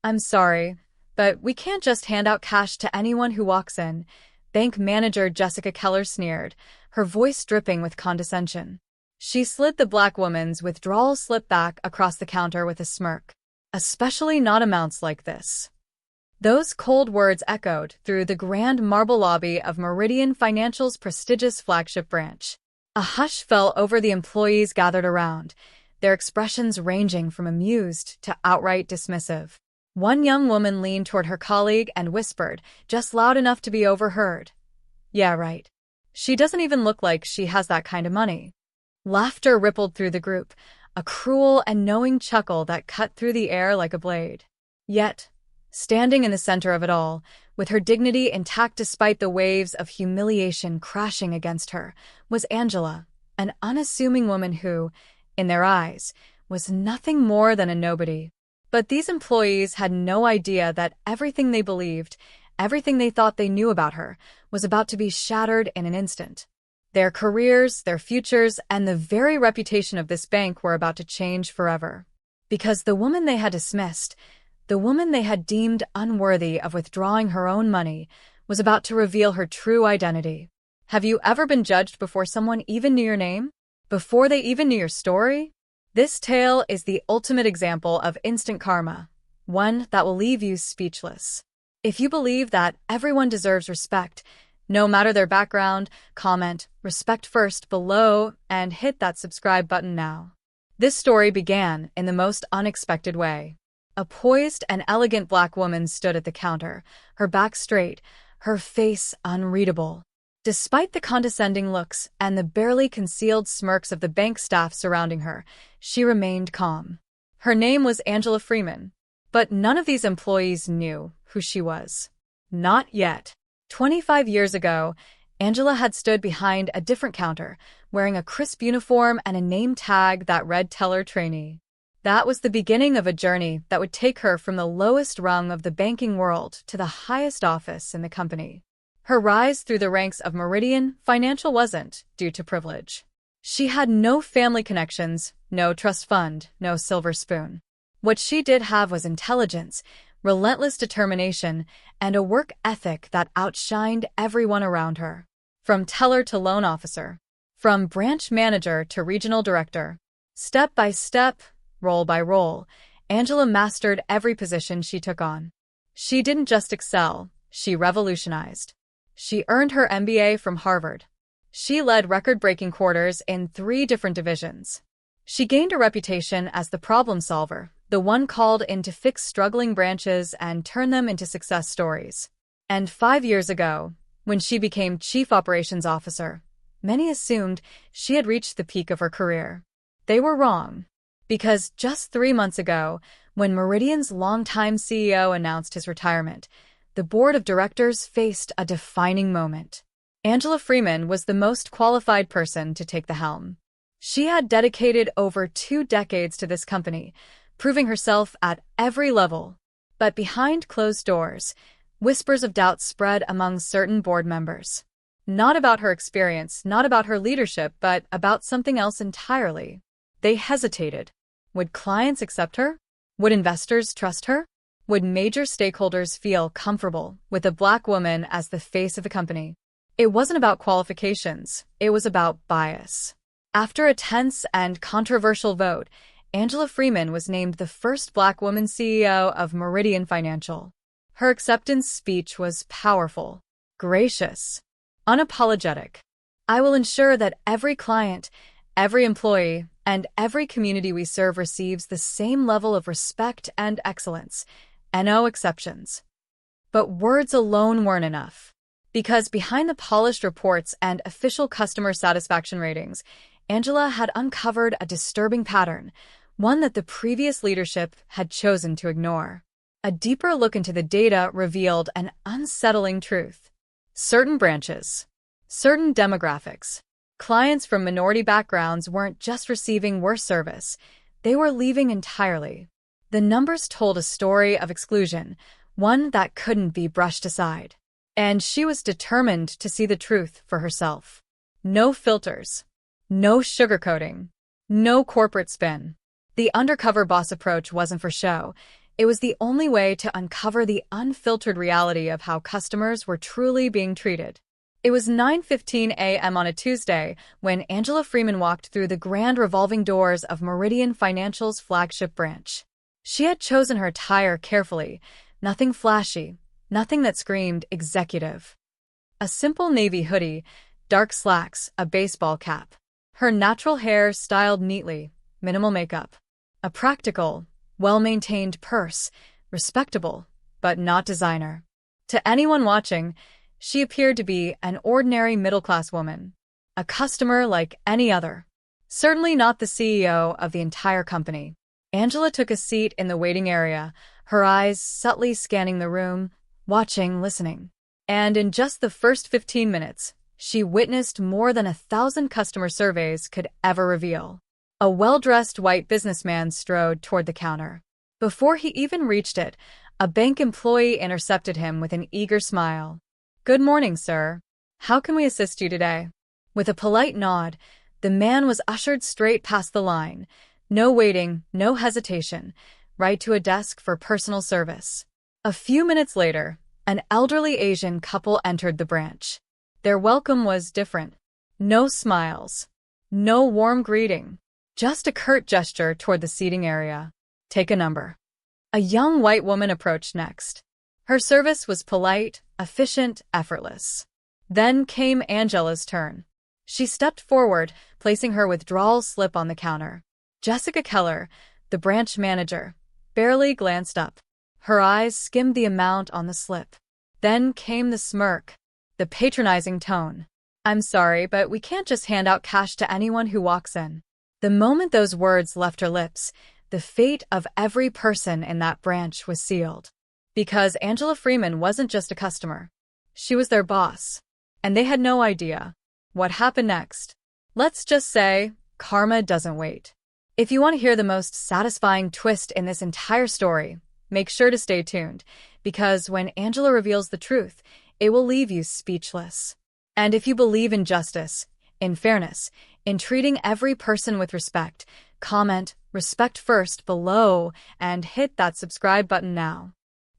I'm sorry, but we can't just hand out cash to anyone who walks in, bank manager Jessica Keller sneered, her voice dripping with condescension. She slid the black woman's withdrawal slip back across the counter with a smirk. Especially not amounts like this. Those cold words echoed through the grand marble lobby of Meridian Financial's prestigious flagship branch. A hush fell over the employees gathered around, their expressions ranging from amused to outright dismissive. One young woman leaned toward her colleague and whispered, just loud enough to be overheard. "Yeah, right. She doesn't even look like she has that kind of money." Laughter rippled through the group, a cruel and knowing chuckle that cut through the air like a blade. Yet, standing in the center of it all, with her dignity intact despite the waves of humiliation crashing against her, was Angela, an unassuming woman who, in their eyes, was nothing more than a nobody. But these employees had no idea that everything they believed, everything they thought they knew about her, was about to be shattered in an instant. Their careers, their futures, and the very reputation of this bank were about to change forever. Because the woman they had dismissed, the woman they had deemed unworthy of withdrawing her own money, was about to reveal her true identity. Have you ever been judged before someone even knew your name? Before they even knew your story? This tale is the ultimate example of instant karma, one that will leave you speechless. If you believe that everyone deserves respect, no matter their background, comment "respect first" below and hit that subscribe button now. This story began in the most unexpected way. A poised and elegant black woman stood at the counter, her back straight, her face unreadable. Despite the condescending looks and the barely concealed smirks of the bank staff surrounding her, she remained calm. Her name was Angela Freeman, but none of these employees knew who she was. Not yet. 25 years ago, Angela had stood behind a different counter, wearing a crisp uniform and a name tag that read Teller Trainee. That was the beginning of a journey that would take her from the lowest rung of the banking world to the highest office in the company. Her rise through the ranks of Meridian Financial wasn't due to privilege. She had no family connections, no trust fund, no silver spoon. What she did have was intelligence, relentless determination, and a work ethic that outshined everyone around her. From teller to loan officer, from branch manager to regional director, step by step, role by role, Angela mastered every position she took on. She didn't just excel, she revolutionized. She earned her MBA from Harvard. She led record-breaking quarters in 3 different divisions. She gained a reputation as the problem solver, the one called in to fix struggling branches and turn them into success stories. And 5 years ago, when she became Chief Operations Officer, many assumed she had reached the peak of her career. They were wrong. Because just 3 months ago, when Meridian's longtime CEO announced his retirement, the board of directors faced a defining moment. Angela Freeman was the most qualified person to take the helm. She had dedicated over 2 decades to this company, proving herself at every level. But behind closed doors, whispers of doubt spread among certain board members. Not about her experience, not about her leadership, but about something else entirely. They hesitated. Would clients accept her? Would investors trust her? Would major stakeholders feel comfortable with a black woman as the face of the company? It wasn't about qualifications, it was about bias. After a tense and controversial vote, Angela Freeman was named the first black woman CEO of Meridian Financial. Her acceptance speech was powerful, gracious, unapologetic. "I will ensure that every client, every employee, and every community we serve receives the same level of respect and excellence, and no exceptions." But words alone weren't enough. Because behind the polished reports and official customer satisfaction ratings, Angela had uncovered a disturbing pattern, one that the previous leadership had chosen to ignore. A deeper look into the data revealed an unsettling truth. Certain branches, certain demographics, clients from minority backgrounds weren't just receiving worse service, they were leaving entirely. The numbers told a story of exclusion, one that couldn't be brushed aside. And she was determined to see the truth for herself. No filters. No sugarcoating. No corporate spin. The undercover boss approach wasn't for show. It was the only way to uncover the unfiltered reality of how customers were truly being treated. It was 9:15 a.m. on a Tuesday when Angela Freeman walked through the grand revolving doors of Meridian Financial's flagship branch. She had chosen her attire carefully, nothing flashy, nothing that screamed executive. A simple navy hoodie, dark slacks, a baseball cap. Her natural hair styled neatly, minimal makeup. A practical, well-maintained purse, respectable, but not designer. To anyone watching, she appeared to be an ordinary middle-class woman, a customer like any other. Certainly not the CEO of the entire company. Angela took a seat in the waiting area, her eyes subtly scanning the room, watching, listening. And in just the first 15 minutes, she witnessed more than 1,000 customer surveys could ever reveal. A well-dressed white businessman strode toward the counter. Before he even reached it, a bank employee intercepted him with an eager smile. "Good morning, sir. How can we assist you today?" With a polite nod, the man was ushered straight past the line. No waiting, no hesitation, right to a desk for personal service. A few minutes later, an elderly Asian couple entered the branch. Their welcome was different. No smiles. No warm greeting. Just a curt gesture toward the seating area. "Take a number." A young white woman approached next. Her service was polite, efficient, effortless. Then came Angela's turn. She stepped forward, placing her withdrawal slip on the counter. Jessica Keller, the branch manager, barely glanced up. Her eyes skimmed the amount on the slip. Then came the smirk, the patronizing tone. "I'm sorry, but we can't just hand out cash to anyone who walks in." The moment those words left her lips, the fate of every person in that branch was sealed. Because Angela Freeman wasn't just a customer. She was their boss. And they had no idea what happened next. Let's just say, karma doesn't wait. If you want to hear the most satisfying twist in this entire story, make sure to stay tuned, because when Angela reveals the truth, it will leave you speechless. And if you believe in justice, in fairness, in treating every person with respect, comment "respect first" below and hit that subscribe button now.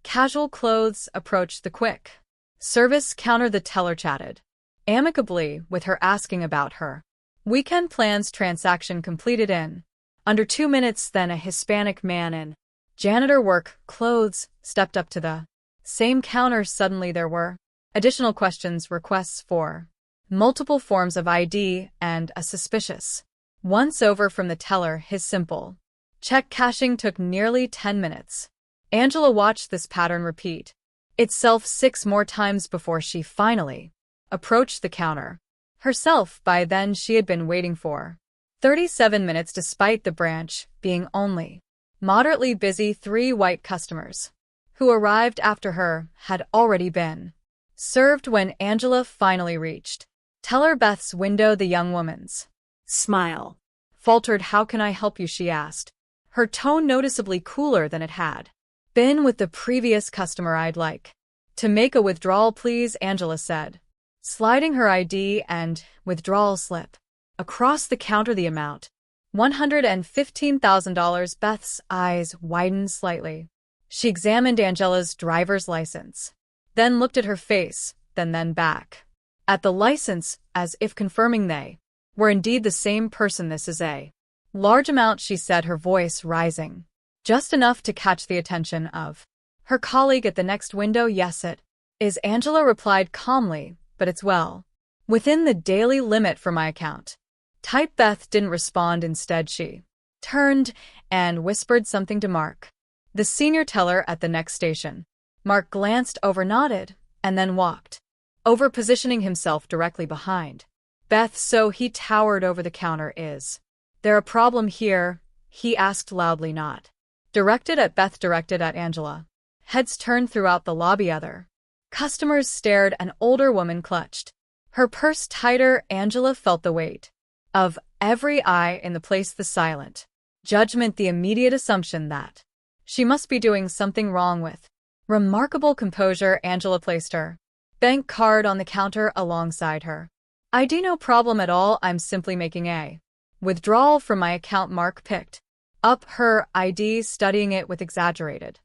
Casual clothes approached the quick service counter. The teller chatted amicably with her, asking about her weekend plans. Transaction completed in under 2 minutes. Then a Hispanic man in janitor work clothes stepped up to the same counter. Suddenly there were additional questions, requests for multiple forms of ID, and a suspicious once over from the teller. His simple check cashing took nearly 10 minutes. Angela watched this pattern repeat itself 6 more times before she finally approached the counter herself. By then she had been waiting for 37 minutes despite the branch being only moderately busy. 3 white customers who arrived after her had already been served when Angela finally reached teller Beth's window. The young woman's smile faltered. "How can I help you?" she asked, her tone noticeably cooler than it had been with the previous customer. "I'd like to make a withdrawal, please," Angela said, sliding her ID and withdrawal slip across the counter. The amount, $115,000. Beth's eyes widened slightly. She examined Angela's driver's license, then looked at her face, then back at the license, as if confirming they were indeed the same person. "This is a large amount," she said, her voice rising just enough to catch the attention of her colleague at the next window. "Yes, it is," Angela replied calmly, "but it's well within the daily limit for my account." Type. Beth didn't respond. Instead, she turned and whispered something to Mark, the senior teller at the next station. Mark glanced over, nodded, and then walked over, positioning himself directly behind Beth so he towered over the counter. "Is there a problem here?" he asked loudly, not directed at Beth, directed at Angela. Heads turned throughout the lobby. Other customers stared. An older woman clutched her purse tighter. Angela felt the weight of every eye in the place, the silent judgment, the immediate assumption that she must be doing something wrong. With remarkable composure, Angela placed her bank card on the counter alongside her ID. "No problem at all. I'm simply making a withdrawal from my account." Mark picked up her ID, studying it with exaggerated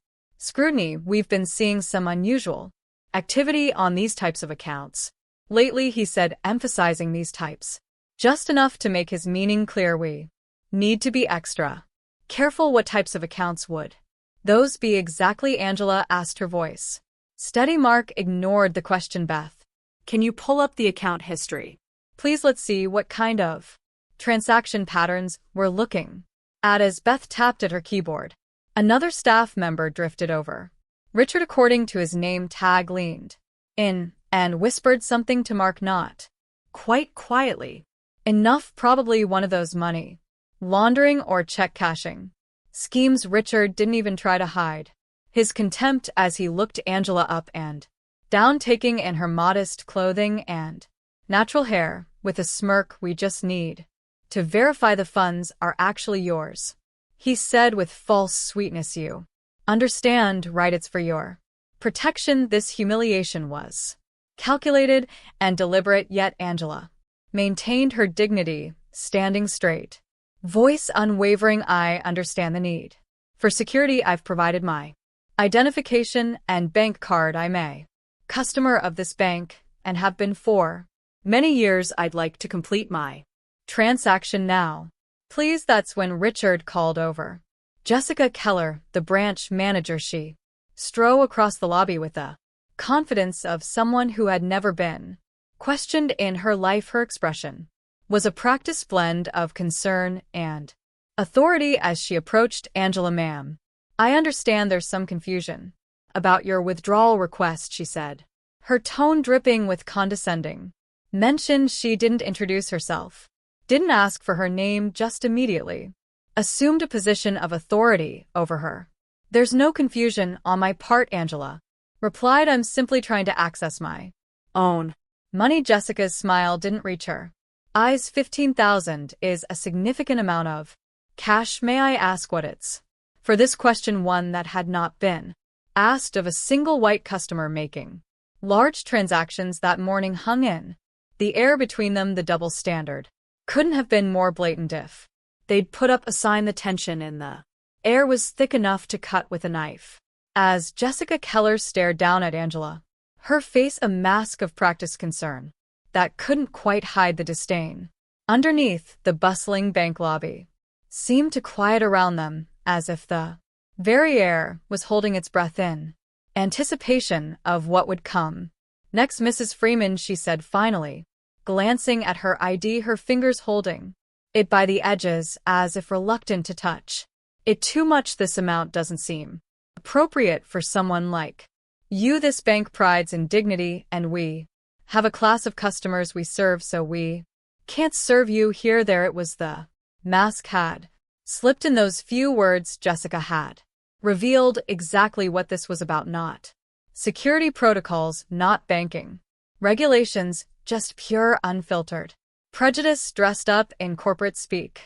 Scrutiny, we've been seeing some unusual activity on these types of accounts. Lately, he said, emphasizing these types. Just enough to make his meaning clear. We need to be extra careful. What types of accounts would those be exactly? Angela asked, her voice steady. Mark ignored the question. Beth, can you pull up the account history? Please, let's see what kind of transaction patterns we're looking at. As Beth tapped at her keyboard, another staff member drifted over. Richard, according to his name tag, leaned in and whispered something to Mark, not quite quietly enough. Probably one of those money laundering or check cashing schemes. Richard didn't even try to hide his contempt as he looked Angela up and down, taking in her modest clothing and natural hair with a smirk. We just need to verify the funds are actually yours, he said with false sweetness. You understand, right? It's for your protection. This humiliation was calculated and deliberate, yet Angela maintained her dignity, standing straight, voice unwavering. I understand the need for security. I've provided my identification and bank card. I'm a customer of this bank and have been for many years. I'd like to complete my transaction now, please. That's when Richard called over Jessica Keller, the branch manager. She strode across the lobby with the confidence of someone who had never been questioned in her life. Her expression was a practiced blend of concern and authority as she approached Angela. Ma'am, I understand there's some confusion about your withdrawal request, she said, her tone dripping with condescending mention. She didn't introduce herself, didn't ask for her name, just immediately assumed a position of authority over her. There's no confusion on my part, Angela replied. I'm simply trying to access my own money. Jessica's smile didn't reach her eyes. 15,000 is a significant amount of cash. May I ask what it's for? This question, one that had not been asked of a single white customer making large transactions that morning, hung in the air between them. The double standard couldn't have been more blatant. If they'd put up a sign, the tension in the air was thick enough to cut with a knife. As Jessica Keller stared down at Angela, her face a mask of practiced concern that couldn't quite hide the disdain underneath. The bustling bank lobby seemed to quiet around them, as if the very air was holding its breath in anticipation of what would come next. Mrs. Freeman, she said finally, glancing at her ID, her fingers holding it by the edges as if reluctant to touch it too much. This amount doesn't seem appropriate for someone like you. This bank prides in dignity, and we have a class of customers we serve, so we can't serve you here. There it was. The mask had slipped in those few words. Jessica had revealed exactly what this was about. Not security protocols, not banking regulations, just pure unfiltered prejudice dressed up in corporate speak.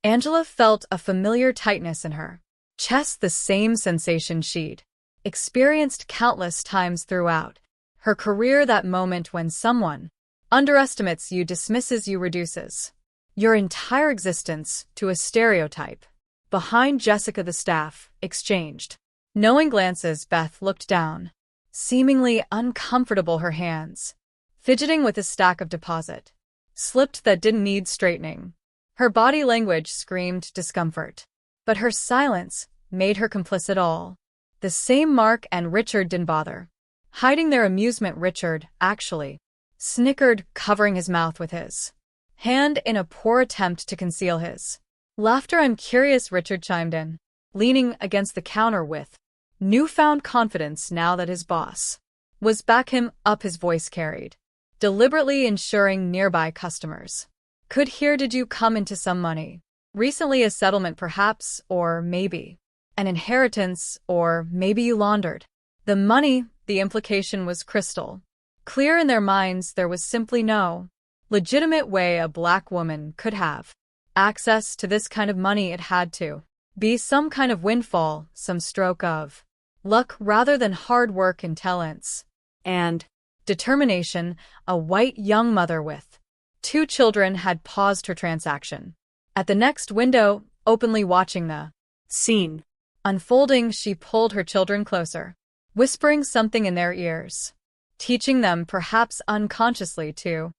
Angela felt a familiar tightness in her chest, the same sensation she'd experienced countless times throughout her career. That moment when someone underestimates you, dismisses you, reduces your entire existence to a stereotype. Behind Jessica, the staff exchanged knowing glances. Beth looked down, seemingly uncomfortable, her hands fidgeting with a stack of deposit slipped that didn't need straightening. Her body language screamed discomfort, but her silence made her complicit. All the same, Mark and Richard didn't bother hiding their amusement. Richard actually snickered, covering his mouth with his hand in a poor attempt to conceal his laughter. I'm curious, Richard chimed in, leaning against the counter with newfound confidence now that his boss was back him up. His voice carried, deliberately ensuring nearby customers could hear. Did you come into some money recently? A settlement perhaps, or maybe an inheritance, or maybe you laundered the money. The implication was crystal clear in their minds. There was simply no legitimate way a black woman could have access to this kind of money. It had to be some kind of windfall, some stroke of luck rather than hard work, intelligence, and determination. A white young mother with 2 children had paused her transaction at the next window, openly watching the scene Unfolding, she pulled her children closer, whispering something in their ears, teaching them perhaps unconsciously to